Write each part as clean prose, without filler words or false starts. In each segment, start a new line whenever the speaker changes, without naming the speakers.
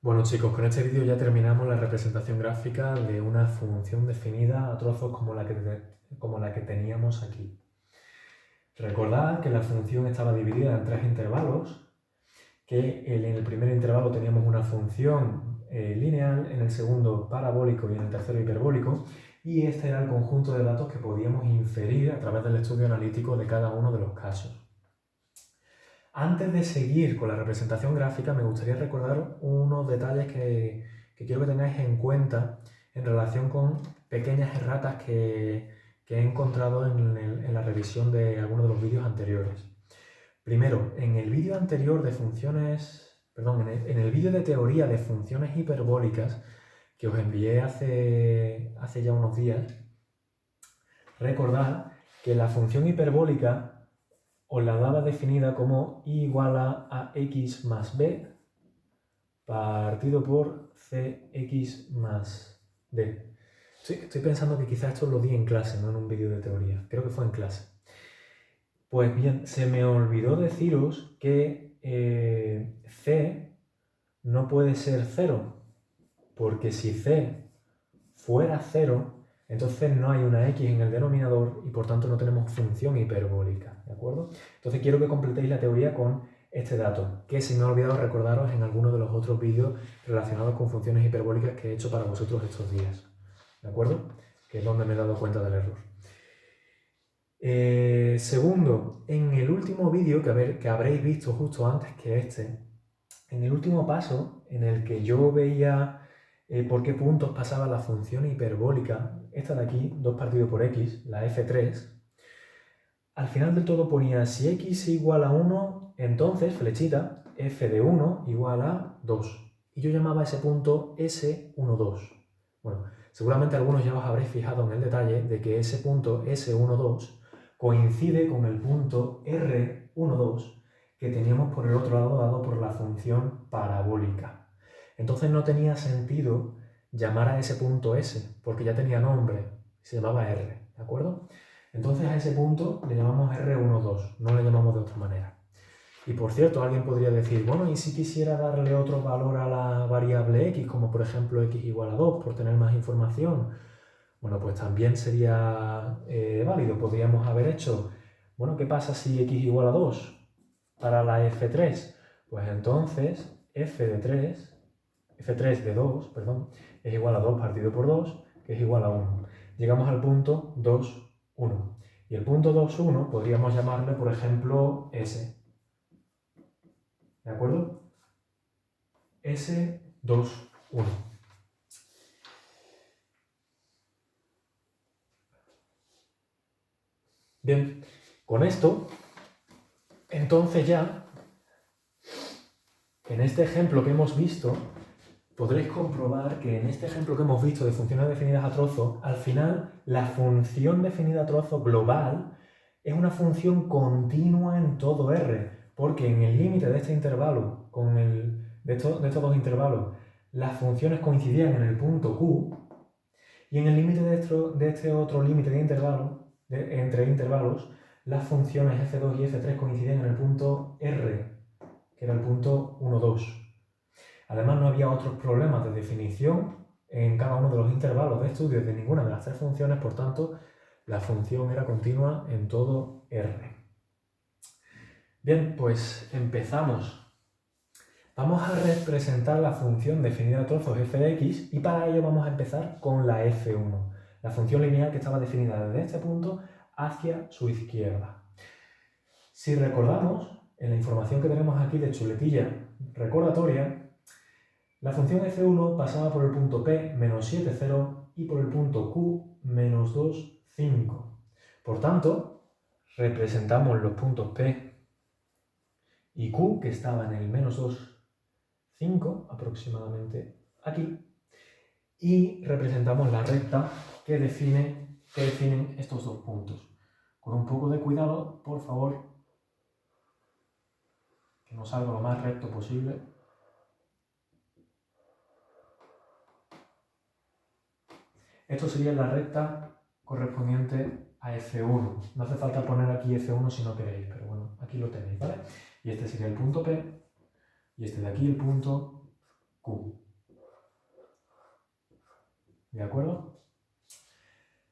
Bueno chicos, con este vídeo ya terminamos la representación gráfica de una función definida a trozos como la que teníamos aquí. Recordad que la función estaba dividida en tres intervalos, que en el primer intervalo teníamos una función lineal, en el segundo parabólico y en el tercero hiperbólico, y este era el conjunto de datos que podíamos inferir a través del estudio analítico de cada uno de los casos. Antes de seguir con la representación gráfica, me gustaría recordar unos detalles que quiero que tengáis en cuenta en relación con pequeñas erratas que he encontrado en la revisión de algunos de los vídeos anteriores. Primero, en el vídeo anterior de funciones, perdón, en el vídeo de teoría de funciones hiperbólicas que os envié hace ya unos días, recordad que la función hiperbólica os la daba definida como y igual a x más b partido por cx más d. Estoy pensando que quizás esto lo di en clase, no en un vídeo de teoría. Creo que fue en clase. Pues bien, se me olvidó deciros que c no puede ser 0, porque si c fuera 0, entonces no hay una x en el denominador y por tanto no tenemos función hiperbólica, ¿de acuerdo? Entonces quiero que completéis la teoría con este dato, que se me ha olvidado recordaros en alguno de los otros vídeos relacionados con funciones hiperbólicas que he hecho para vosotros estos días, ¿de acuerdo? Que es donde me he dado cuenta del error. Segundo, en el último vídeo que habréis visto justo antes que este, en el último paso en el que yo veía por qué puntos pasaba la función hiperbólica, esta de aquí, 2 partido por x, la f3, al final del todo ponía si x igual a 1, entonces, flechita, f de 1 igual a 2. Y yo llamaba a ese punto S12. Bueno, seguramente algunos ya os habréis fijado en el detalle de que ese punto S12 coincide con el punto R12 que teníamos por el otro lado dado por la función parabólica. Entonces no tenía sentido llamar a ese punto S, porque ya tenía nombre, se llamaba R, ¿de acuerdo? Entonces a ese punto le llamamos R12, no le llamamos de otra manera. Y por cierto, alguien podría decir, bueno, ¿y si quisiera darle otro valor a la variable x, como por ejemplo x igual a 2, por tener más información? Bueno, pues también sería válido. Podríamos haber hecho, bueno, ¿qué pasa si x igual a 2 para la f3? Pues entonces f3 de 2, perdón, es igual a 2 partido por 2, que es igual a 1. Llegamos al punto 2, 1. Y el punto 2, 1 podríamos llamarle, por ejemplo, S. ¿De acuerdo? S, 2, 1. Bien, con esto, entonces ya, en este ejemplo que hemos visto, podréis comprobar que en este ejemplo que hemos visto de funciones definidas a trozo, al final la función definida a trozo global es una función continua en todo R, porque en el límite de este intervalo, de estos dos intervalos, las funciones coincidían en el punto Q, y en el límite de este otro límite de intervalo, entre intervalos, las funciones f2 y f3 coincidían en el punto R, que era el punto 1, 2. Además, no había otros problemas de definición en cada uno de los intervalos de estudio de ninguna de las tres funciones, por tanto, la función era continua en todo R. Bien, pues empezamos. Vamos a representar la función definida a trozos f de x y para ello vamos a empezar con la f1, la función lineal que estaba definida desde este punto hacia su izquierda. Si recordamos, en la información que tenemos aquí de chuletilla recordatoria, la función f1 pasaba por el punto P, menos 7, 0, y por el punto Q, menos 2, 5. Por tanto, representamos los puntos P y Q, que estaban en el menos 2, 5, aproximadamente aquí, y representamos la recta que definen estos dos puntos. Con un poco de cuidado, por favor, que nos salga lo más recto posible. Esto sería la recta correspondiente a F1. No hace falta poner aquí F1 si no queréis, pero bueno, aquí lo tenéis, ¿vale? Y este sería el punto P, y este de aquí el punto Q. ¿De acuerdo?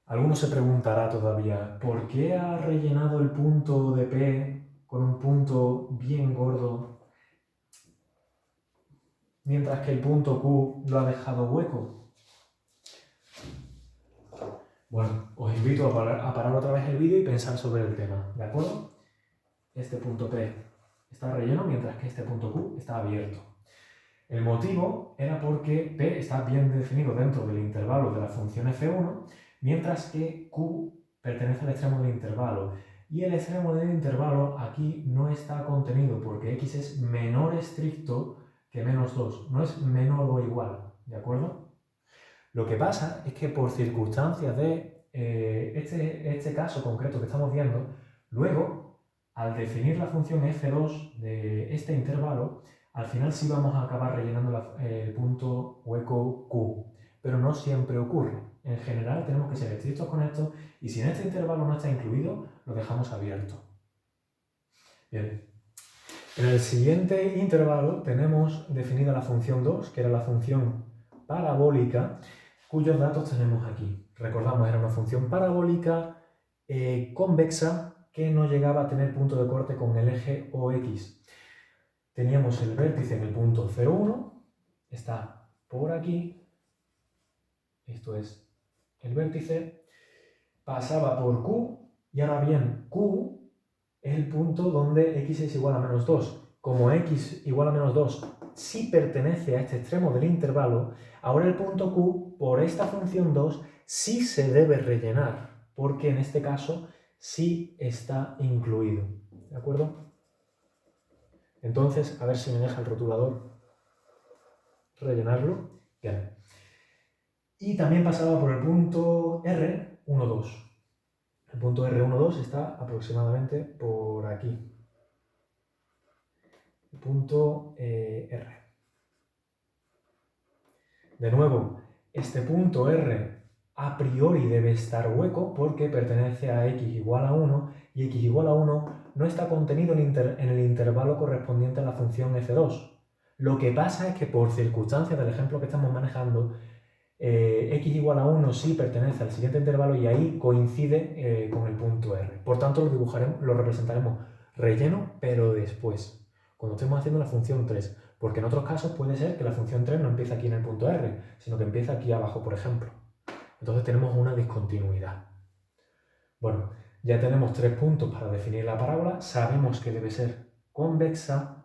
Alguno se preguntará todavía, ¿por qué ha rellenado el punto de P con un punto bien gordo, mientras que el punto Q lo ha dejado hueco? Bueno, os invito a parar otra vez el vídeo y pensar sobre el tema, ¿de acuerdo? Este punto P está relleno, mientras que este punto Q está abierto. El motivo era porque P está bien definido dentro del intervalo de la función f1, mientras que Q pertenece al extremo del intervalo. Y el extremo del intervalo aquí no está contenido porque x es menor estricto que menos 2, no es menor o igual, ¿de acuerdo? Lo que pasa es que por circunstancias de este caso concreto que estamos viendo, luego, al definir la función f2 de este intervalo, al final sí vamos a acabar rellenando el punto hueco Q, pero no siempre ocurre. En general tenemos que ser estrictos con esto y si en este intervalo no está incluido, lo dejamos abierto. Bien. En el siguiente intervalo tenemos definida la función 2, que era la función parabólica, cuyos datos tenemos aquí. Recordamos, era una función parabólica convexa que no llegaba a tener punto de corte con el eje OX. Teníamos el vértice en el punto 0,1, está por aquí, esto es el vértice, pasaba por Q, y ahora bien, Q es el punto donde x es igual a menos 2. Como x igual a menos 2 sí pertenece a este extremo del intervalo, ahora el punto Q, por esta función 2, sí se debe rellenar, porque en este caso sí está incluido. ¿De acuerdo? Entonces, a ver si me deja el rotulador rellenarlo. Bien. Y también pasaba por el punto R, 1, 2. El punto R12 está aproximadamente por aquí. El punto R. De nuevo, este punto R a priori debe estar hueco porque pertenece a x igual a 1 y x igual a 1 no está contenido en el intervalo correspondiente a la función f2. Lo que pasa es que por circunstancias del ejemplo que estamos manejando, x igual a 1 sí pertenece al siguiente intervalo y ahí coincide con el punto R. Por tanto, lo representaremos relleno, pero después, cuando estemos haciendo la función 3. Porque en otros casos puede ser que la función 3 no empiece aquí en el punto R, sino que empieza aquí abajo, por ejemplo. Entonces tenemos una discontinuidad. Bueno, ya tenemos 3 puntos para definir la parábola. Sabemos que debe ser convexa.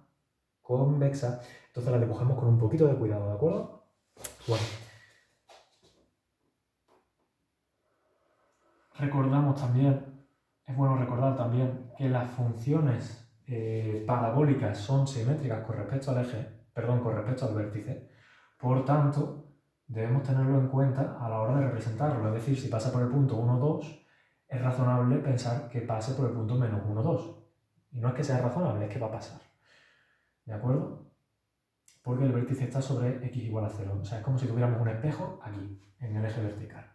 Entonces la dibujamos con un poquito de cuidado, ¿de acuerdo? Bueno. Es bueno recordar también que las funciones parabólicas son simétricas con respecto con respecto al vértice. Por tanto, debemos tenerlo en cuenta a la hora de representarlo. Es decir, si pasa por el punto 1, 2, es razonable pensar que pase por el punto menos 1, 2. Y no es que sea razonable, es que va a pasar. ¿De acuerdo? Porque el vértice está sobre x igual a 0. O sea, es como si tuviéramos un espejo aquí, en el eje vertical.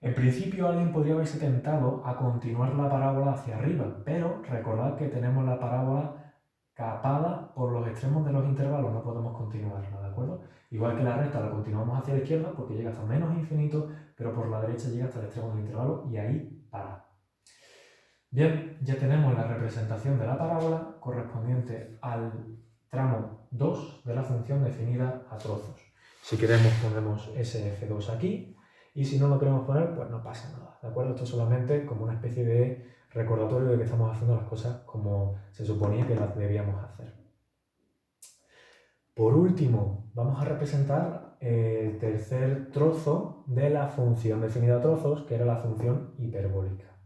En principio alguien podría haberse tentado a continuar la parábola hacia arriba, pero recordad que tenemos la parábola capada por los extremos de los intervalos, no podemos continuarla, ¿de acuerdo? Igual que la recta la continuamos hacia la izquierda porque llega hasta menos infinito, pero por la derecha llega hasta el extremo del intervalo y ahí para. Bien, ya tenemos la representación de la parábola correspondiente al tramo 2 de la función definida a trozos. Si queremos ponemos SF2 aquí. Y si no lo queremos poner, pues no pasa nada, ¿de acuerdo? Esto es solamente como una especie de recordatorio de que estamos haciendo las cosas como se suponía que las debíamos hacer. Por último, vamos a representar el tercer trozo de la función definida a trozos, que era la función hiperbólica.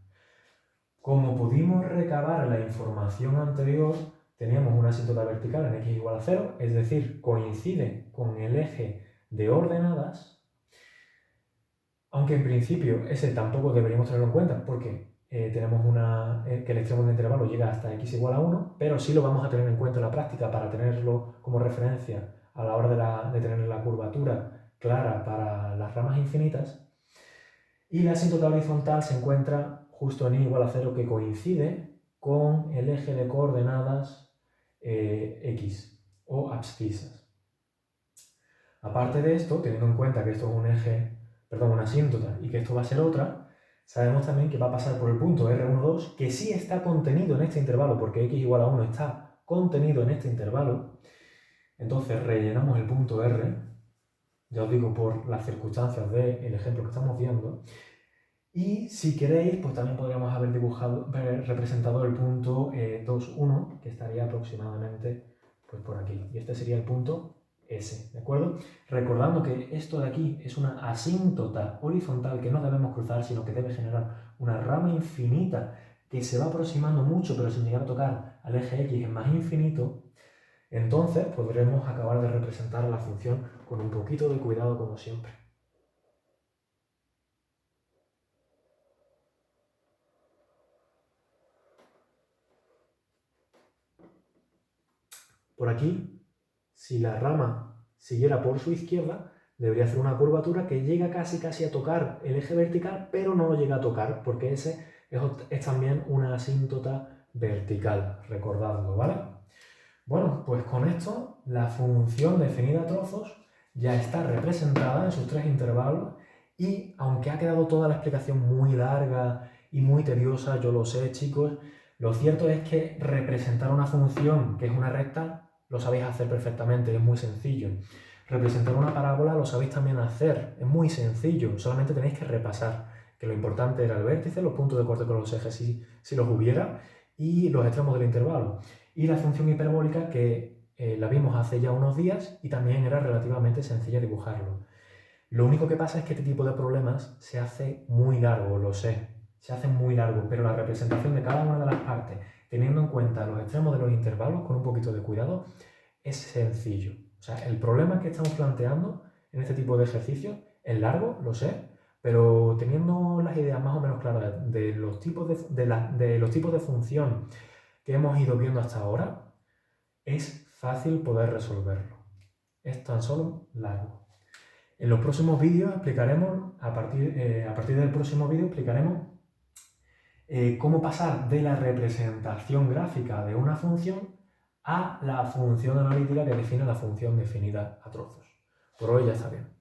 Como pudimos recabar la información anterior, teníamos una asíntota vertical en x igual a 0, es decir, coincide con el eje de ordenadas. Aunque en principio ese tampoco deberíamos tenerlo en cuenta porque tenemos que el extremo del intervalo llega hasta x igual a 1, pero sí lo vamos a tener en cuenta en la práctica para tenerlo como referencia a la hora de tener la curvatura clara para las ramas infinitas. Y la asíntota horizontal se encuentra justo en y igual a 0, que coincide con el eje de coordenadas X o abscisas. Aparte de esto, teniendo en cuenta que esto es una asíntota y que esto va a ser otra, sabemos también que va a pasar por el punto R12, que sí está contenido en este intervalo, porque x igual a 1 está contenido en este intervalo. Entonces rellenamos el punto R, ya os digo, por las circunstancias del ejemplo que estamos viendo. Y si queréis, pues también podríamos haber representado el punto 2, 1, que estaría aproximadamente pues, por aquí. Y este sería el punto S, ¿de acuerdo? Recordando que esto de aquí es una asíntota horizontal que no debemos cruzar, sino que debe generar una rama infinita que se va aproximando mucho, pero sin llegar a tocar al eje X en más infinito. Entonces podremos acabar de representar la función con un poquito de cuidado como siempre. Por aquí, si la rama siguiera por su izquierda, debería hacer una curvatura que llega casi a tocar el eje vertical, pero no lo llega a tocar, porque ese es también una asíntota vertical, recordadlo, ¿vale? Bueno, pues con esto la función definida a trozos ya está representada en sus tres intervalos y aunque ha quedado toda la explicación muy larga y muy tediosa, yo lo sé, chicos, lo cierto es que representar una función que es una recta lo sabéis hacer perfectamente, es muy sencillo. Representar una parábola lo sabéis también hacer, es muy sencillo, solamente tenéis que repasar, que lo importante era el vértice, los puntos de corte con los ejes si los hubiera, y los extremos del intervalo. Y la función hiperbólica que la vimos hace ya unos días y también era relativamente sencilla dibujarlo. Lo único que pasa es que este tipo de problemas se hace muy largo, lo sé, se hace muy largo, pero la representación de cada una de las partes, teniendo en cuenta los extremos de los intervalos, con un poquito de cuidado, es sencillo. O sea, el problema que estamos planteando en este tipo de ejercicios es largo, lo sé, pero teniendo las ideas más o menos claras de los tipos de función que hemos ido viendo hasta ahora, es fácil poder resolverlo. Es tan solo largo. En los próximos vídeos explicaremos, a partir del próximo vídeo explicaremos cómo pasar de la representación gráfica de una función a la función analítica que define la función definida a trozos. Por hoy ya está bien.